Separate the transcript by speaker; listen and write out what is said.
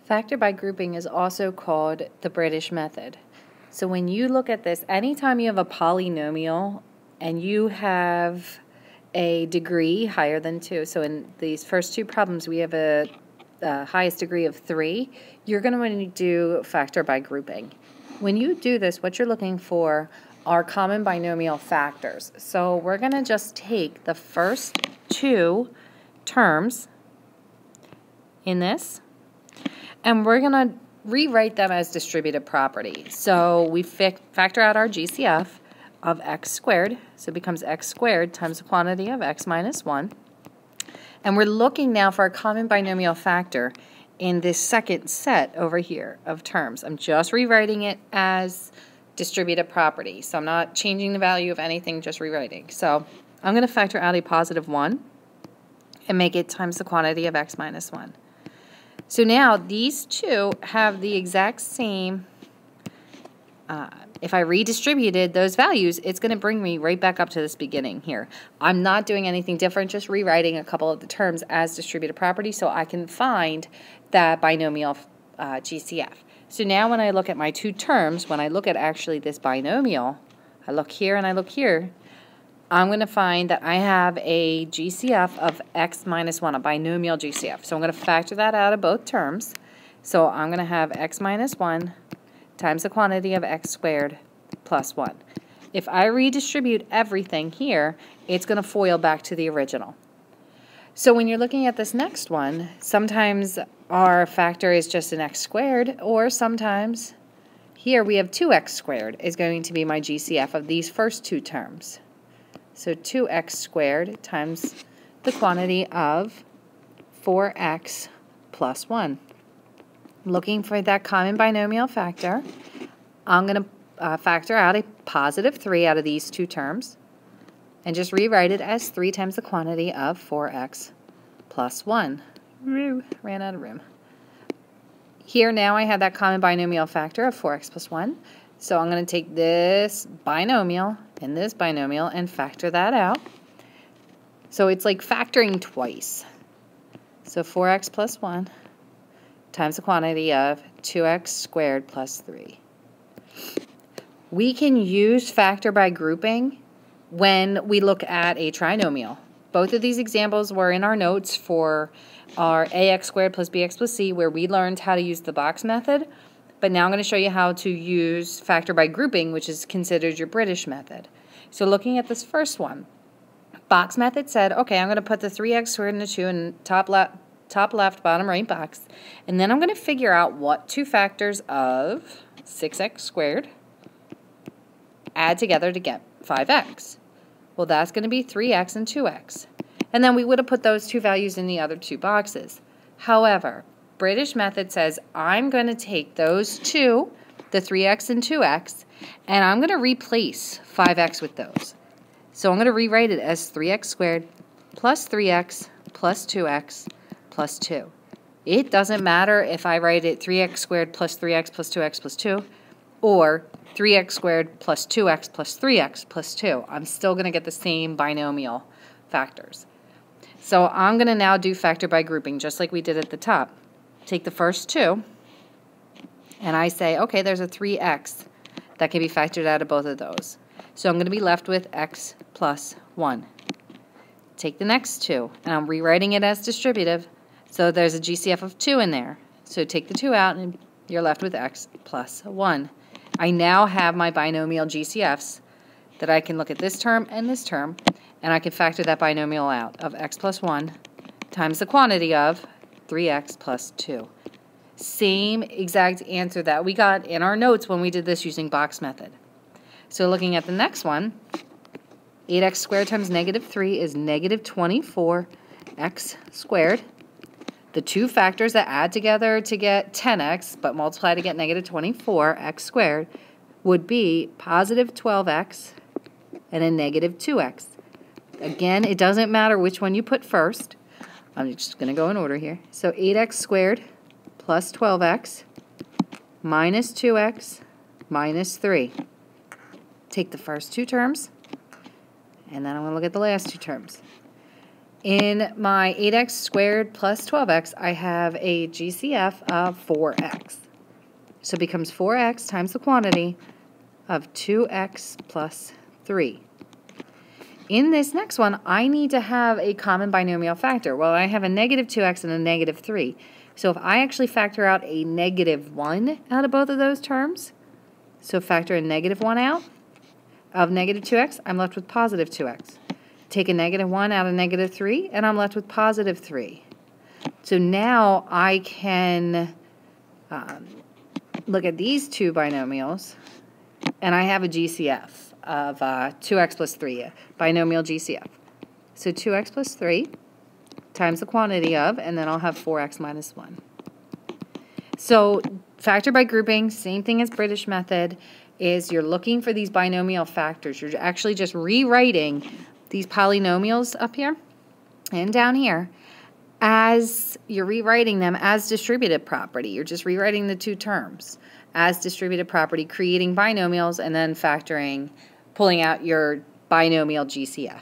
Speaker 1: Factor by grouping is also called the British method. So when you look at this, anytime you have a polynomial and you have a degree higher than 2, so in these first two problems we have a highest degree of 3, you're going to want to do factor by grouping. When you do this, what you're looking for are common binomial factors. So we're going to just take the first two terms in this, and we're going to rewrite them as distributive property. So we factor out our GCF of x squared, so it becomes x squared times the quantity of x minus 1. And we're looking now for a common binomial factor in this second set over here of terms. I'm just rewriting it as distributive property, so I'm not changing the value of anything, just rewriting. So I'm going to factor out a positive 1 and make it times the quantity of x minus 1. So now these two have the exact same, if I redistributed those values, it's going to bring me right back up to this beginning here. I'm not doing anything different, just rewriting a couple of the terms as distributive property so I can find that binomial GCF. So now when I look at my two terms, when I look at actually this binomial, I look here and I look here, I'm going to find that I have a GCF of x minus 1, a binomial GCF. So I'm going to factor that out of both terms. So I'm going to have x minus 1 times the quantity of x squared plus 1. If I redistribute everything here, it's going to FOIL back to the original. So when you're looking at this next one, sometimes our factor is just an x squared, or sometimes here we have 2x squared is going to be my GCF of these first two terms. So 2x squared times the quantity of 4x plus 1. Looking for that common binomial factor, I'm going to factor out a positive 3 out of these two terms and just rewrite it as 3 times the quantity of 4x plus 1. Ran out of room. Here now I have that common binomial factor of 4x plus 1. So I'm going to take this binomial and this binomial and factor that out. So it's like factoring twice. So 4x plus 1 times the quantity of 2x squared plus 3. We can use factor by grouping when we look at a trinomial. Both of these examples were in our notes for our ax squared plus bx plus c, where we learned how to use the box method. But now I'm going to show you how to use factor by grouping, which is considered your British method. So looking at this first one, box method said, okay, I'm going to put the 3x squared and the 2 in top left, bottom right box. And then I'm going to figure out what two factors of 6x squared add together to get 5x. Well, that's going to be 3x and 2x. And then we would have put those two values in the other two boxes. However, British method says I'm going to take those two, the 3x and 2x, and I'm going to replace 5x with those. So I'm going to rewrite it as 3x squared plus 3x plus 2x plus 2. It doesn't matter if I write it 3x squared plus 3x plus 2x plus 2 or 3x squared plus 2x plus 3x plus 2. I'm still going to get the same binomial factors. So I'm going to now do factor by grouping just like we did at the top. Take the first two, and I say, okay, there's a 3x that can be factored out of both of those. So I'm going to be left with x plus 1. Take the next two, and I'm rewriting it as distributive, so there's a GCF of 2 in there. So take the 2 out, and you're left with x plus 1. I now have my binomial GCFs that I can look at this term, and I can factor that binomial out of x plus 1 times the quantity of 3x plus 2. Same exact answer that we got in our notes when we did this using box method. So looking at the next one, 8x squared times negative 3 is negative 24x squared. The two factors that add together to get 10x but multiply to get negative 24x squared would be positive 12x and a negative 2x. Again, it doesn't matter which one you put first. I'm just going to go in order here. So 8x squared plus 12x minus 2x minus 3. Take the first two terms, and then I'm going to look at the last two terms. In my 8x squared plus 12x, I have a GCF of 4x. So it becomes 4x times the quantity of 2x plus 3. In this next one, I need to have a common binomial factor. Well, I have a negative 2x and a negative 3. So if I actually factor out a negative 1 out of both of those terms, so factor a negative 1 out of negative 2x, I'm left with positive 2x. Take a negative 1 out of negative 3, and I'm left with positive 3. So now I can look at these two binomials, and I have a GCF of 2x plus 3, a binomial GCF. So 2x plus 3 times the quantity of, and then I'll have 4x minus 1. So factor by grouping, same thing as British method, is you're looking for these binomial factors. You're actually just rewriting these polynomials up here and down here as you're rewriting them as distributive property. You're just rewriting the two terms as distributive property, creating binomials, and then pulling out your binomial GCF.